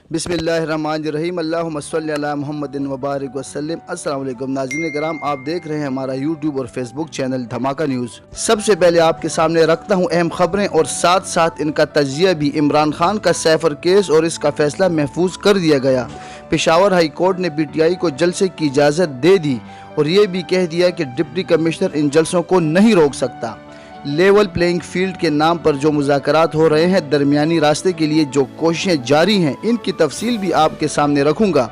बिस्मिल्लाहिर्रहमानिर्रहीम अल्लाहुम्मा सल्लि अला मुहम्मदिन व बारिक वसल्लम। अस्सलाम वालेकुम नाज़रीन कराम, आप देख रहे हैं हमारा यूट्यूब और फेसबुक चैनल धमाका न्यूज़। सबसे पहले आपके सामने रखता हूं अहम खबरें और साथ साथ इनका तजिया भी। इमरान खान का सैफर केस और इसका फैसला महफूज कर दिया गया। पेशावर हाई कोर्ट ने PTI को जलसे की इजाज़त दे दी और ये भी कह दिया कि डिप्टी कमिश्नर इन जलसों को नहीं रोक सकता। लेवल प्लेइंग फील्ड के नाम पर जो मुज़ाकरात हो रहे हैं, दरमियानी रास्ते के लिए जो कोशिशें जारी हैं, इनकी तफसील भी आपके सामने रखूंगा।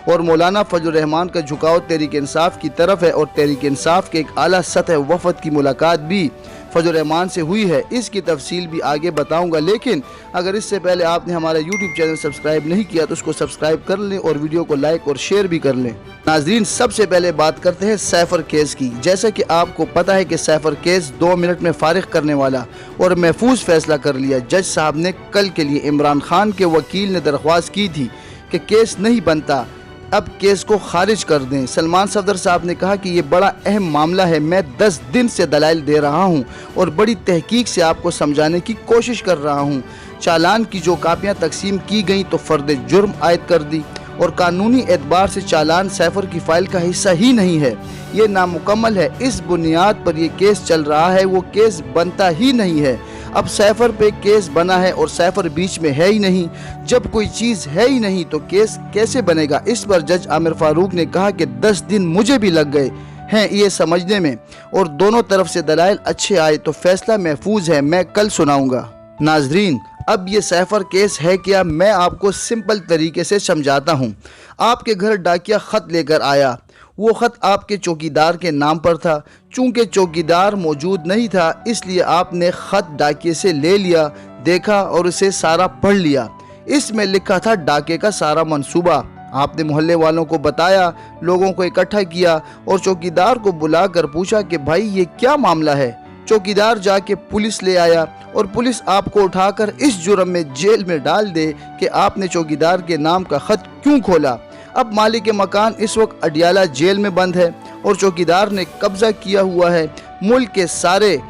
और मौलाना फजल रहमान का झुकाव तहरीक इंसाफ की तरफ है और तहरीक इंसाफ के एक आला सतह वफद की मुलाकात भी फजल रहमान से हुई है, इसकी तफसील भी आगे बताऊंगा। लेकिन अगर इससे पहले आपने हमारा यूट्यूब चैनल सब्सक्राइब नहीं किया तो उसको सब्सक्राइब कर लें और वीडियो को लाइक और शेयर भी कर लें। नाजरीन, सबसे पहले बात करते हैं सैफर केस की। जैसा कि आपको पता है कि सैफर केस 2 मिनट में फारिग करने वाला और महफूज फैसला कर लिया। जज साहब ने कल के लिए इमरान खान के वकील ने दरख्वास्त की थी कि केस नहीं बनता, अब केस को खारिज कर दें। सलमान सफदर साहब ने कहा कि ये बड़ा अहम मामला है, मैं 10 दिन से दलाइल दे रहा हूँ और बड़ी तहकीक से आपको समझाने की कोशिश कर रहा हूँ। चालान की जो कापियाँ तकसीम की गई तो फर्द जुर्म आयद कर दी और कानूनी एतबार से चालान सैफर की फाइल का हिस्सा ही नहीं है, ये नामुकम्मल है। इस बुनियाद पर ये केस चल रहा है, वो केस बनता ही नहीं है। अब सैफर पे केस बना है और सैफर बीच में है ही नहीं। जब कोई चीज़ है ही नहीं तो केस कैसे बनेगा? इस पर जज आमिर फारूक ने कहा कि 10 दिन मुझे भी लग गए हैं ये समझने में और दोनों तरफ से दलाइल अच्छे आए तो फैसला महफूज है, मैं कल सुनाऊंगा। नाजरीन, अब ये सैफर केस है क्या, मैं आपको सिंपल तरीके से समझाता हूँ। आपके घर डाकिया ख़त लेकर आया, वो ख़त आपके चौकीदार के नाम पर था। चूँकि चौकीदार मौजूद नहीं था इसलिए आपने ख़त डाकिए से ले लिया, देखा और उसे सारा पढ़ लिया। इसमें लिखा था डाके का सारा मंसूबा। आपने मोहल्ले वालों को बताया, लोगों को इकट्ठा किया और चौकीदार को बुलाकर पूछा कि भाई ये क्या मामला है। चौकीदार जाके पुलिस ले आया और पुलिस आपको उठाकर इस जुर्म में जेल में डाल दे कि आपने चौकीदार के नाम का ख़त क्यों खोला। अब मालिक मकान इस वक्त अडियाला जेल में बंद है और चौकीदार ने कब्जा किया हुआ है। मुल्क के सारे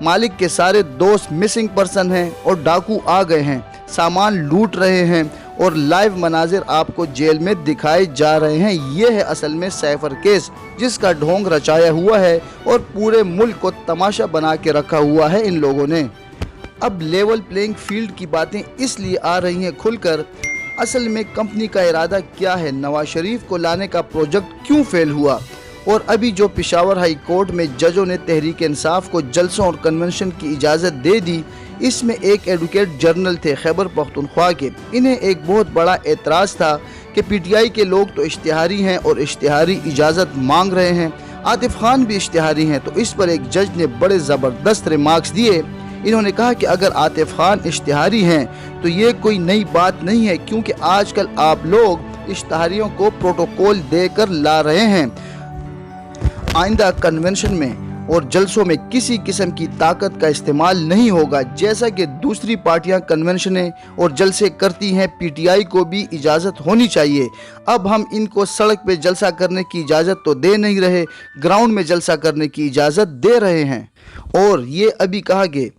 मालिक के सारे दोस्त मिसिंग पर्सन हैं और डाकू आ गए हैं, सामान लूट रहे हैं और लाइव मनाजिर आपको जेल में दिखाए जा रहे हैं। ये है असल में सैफर केस, जिसका ढोंग रचाया हुआ है और पूरे मुल्क को तमाशा बना के रखा हुआ है इन लोगों ने। अब लेवल प्लेइंग फील्ड की बातें इसलिए आ रही हैं खुलकर। असल में कंपनी का इरादा क्या है, नवाज शरीफ को लाने का प्रोजेक्ट क्यों फेल हुआ, और अभी जो पेशावर हाई कोर्ट में जजों ने तहरीक इंसाफ को जलसों और कन्वेंशन की इजाज़त दे दी। इसमें एक एडवोकेट जनरल थे खैबर पख्तूनख्वा के, इन्हें एक बहुत बड़ा एतराज़ था कि PTI के लोग तो इश्तिहारी हैं और इश्तिहारी इजाज़त मांग रहे हैं, आतिफ खान भी इश्तिहारी हैं। तो इस पर एक जज ने बड़े ज़बरदस्त रिमार्क्स दिए। इन्होंने कहा कि अगर आतिफ खान इश्तिहारी हैं तो ये कोई नई बात नहीं है, क्योंकि आजकल आप लोग इश्तिहारियों को प्रोटोकॉल देकर ला रहे हैं। आइंदा कन्वेंशन में और जलसों में किसी किस्म की ताकत का इस्तेमाल नहीं होगा। जैसा कि दूसरी पार्टियां कन्वेंशनें और जलसे करती हैं, PTI को भी इजाज़त होनी चाहिए। अब हम इनको सड़क पे जलसा करने की इजाज़त तो दे नहीं रहे, ग्राउंड में जलसा करने की इजाज़त दे रहे हैं। और ये अभी कहा कि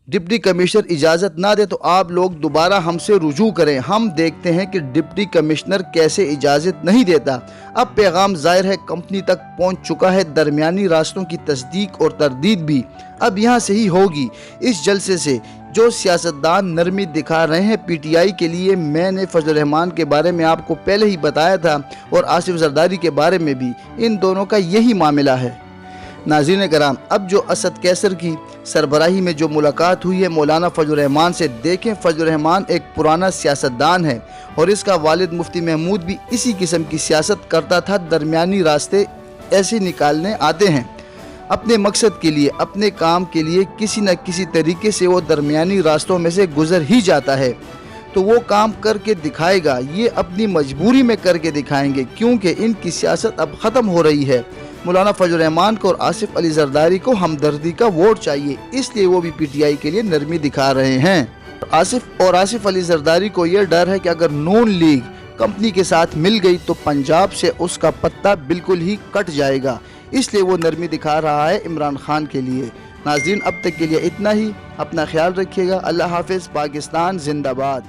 डिप्टी कमिश्नर इजाज़त ना दे तो आप लोग दोबारा हमसे रुजू करें, हम देखते हैं कि डिप्टी कमिश्नर कैसे इजाज़त नहीं देता। अब पैगाम ज़ाहिर है कंपनी तक पहुंच चुका है, दरमियानी रास्तों की तस्दीक और तरदीद भी अब यहाँ से ही होगी। इस जलसे से जो सियासतदान नरमी दिखा रहे हैं PTI के लिए, मैंने फजल रहमान के बारे में आपको पहले ही बताया था और आसिफ जरदारी के बारे में भी, इन दोनों का यही मामला है। नाज़रीन कराम, अब जो असद कैसर की सरबराही में जो मुलाकात हुई है मौलाना फजल रहमान से, देखें फजल रहमान एक पुराना सियासतदान है और इसका वालिद मुफ्ती महमूद भी इसी किस्म की सियासत करता था। दरमियानी रास्ते ऐसे निकालने आते हैं अपने मकसद के लिए, अपने काम के लिए, किसी न किसी तरीके से वो दरमियानी रास्तों में से गुजर ही जाता है। तो वो काम करके दिखाएगा, ये अपनी मजबूरी में करके दिखाएंगे, क्योंकि इनकी सियासत अब ख़त्म हो रही है। मौलाना फजल रहमान को और आसिफ अली जरदारी को हमदर्दी का वोट चाहिए, इसलिए वो भी PTI के लिए नरमी दिखा रहे हैं। आसिफ अली जरदारी को यह डर है कि अगर नून लीग कंपनी के साथ मिल गई तो पंजाब से उसका पत्ता बिल्कुल ही कट जाएगा, इसलिए वो नरमी दिखा रहा है इमरान खान के लिए। नाज़रीन, अब तक के लिए इतना ही, अपना ख्याल रखिएगा। अल्लाह हाफिज़। पाकिस्तान जिंदाबाद।